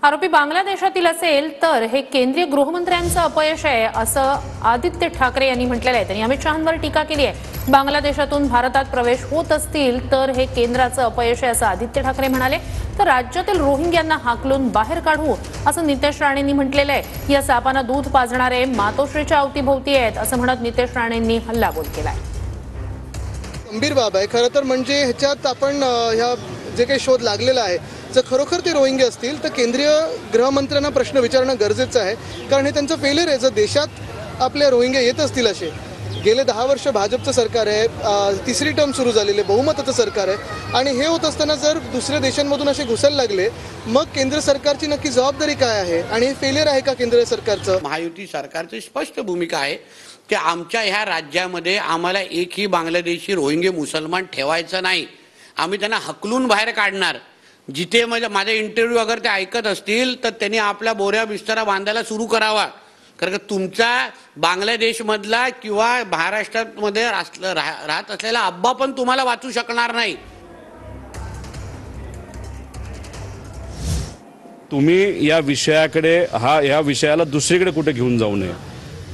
आरोपी बांगलादेशातील असेल तर हे केंद्रीय गृहमंत्र्यांचं अपयश आहे असं आदित्य ठाकरे यांनी म्हटलेलं आहे। त्यांनी अमित शहांवर टीका केली आहे। बांगलादेशातून भारतात प्रवेश होत असतील तर हे केंद्राचं अपयश आहे असं आदित्य ठाकरे म्हणाले। तर राज्यातील रोहिंग्यांना हाकलून बाहेर काढू असं नितेश राणेंनी म्हटलेलं आहे। या सापांना दूध पाजणारे मातोश्रीच्या अवतीभोवती आहेत असं म्हणत नितेश राणेंनी हल्लाबोल केलाय। गंभीर बाब आहे खरं तर। म्हणजे ह्याच्यात आपण ह्या जे काही शोध लागलेला आहे जर खरोखर ते रोहिंगे असतील तर केंद्रीय गृहमंत्र्यांना प्रश्न विचारणं गरजेचं आहे, कारण हे त्यांचं फेलियर आहे। जर देशात आपले रोहिंगे येत असतील असे, गेले 10 वर्ष भाजपचं सरकार आहे, तिसरी टर्म सुरू झालेली आहे, बहुमताचं सरकार आहे, आणि हे होत असताना जर दुसऱ्या देशांमधून असे घुसायला लागले मग केंद्र सरकारची नक्की जबाबदारी काय आहे आणि हे फेलियर आहे का केंद्र सरकारचं? महायुती सरकारची स्पष्ट भूमिका आहे की आमच्या ह्या राज्यामध्ये आम्हाला एकही बांगलादेशी रोहिंगे मुसलमान ठेवायचं नाही। आम्ही त्यांना हकलून बाहेर काढणार। जिथे माझे इंटरव्ह्यू अगर ते ऐकत असतील तर त्यांनी आपल्या बोऱ्या बिस्तारा बांधायला सुरू करावा, कारण का तुमचा बांगलादेशमधला किंवा महाराष्ट्रामध्ये राहत असलेला अब्बा पण तुम्हाला वाचू शकणार नाही। तुम्ही या विषयाकडे या विषयाला दुसरीकडे कुठे घेऊन जाऊ नये।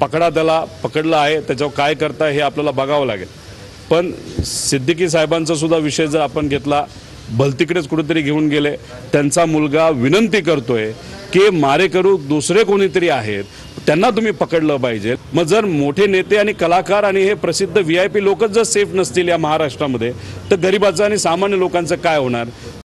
पकडा, त्याला पकडलं आहे, त्याच्यावर काय करता हे आपल्याला बघावं लागेल। पण सिद्दीकी साहेबांचा सुद्धा विषय जर आपण घेतला, भलतीकडेच कुठेतरी घेऊन गेले। त्यांचा मुलगा विनंती करतोय की मारेकरू दुसरे कोणीतरी आहेत, त्यांना तुम्ही पकडलं पाहिजे। मग जर मोठे नेते आणि कलाकार आणि हे प्रसिद्ध VIP लोकच जर सेफ नसतील या महाराष्ट्रामध्ये, तर गरिबाचं आणि सामान्य लोकांचं काय होणार?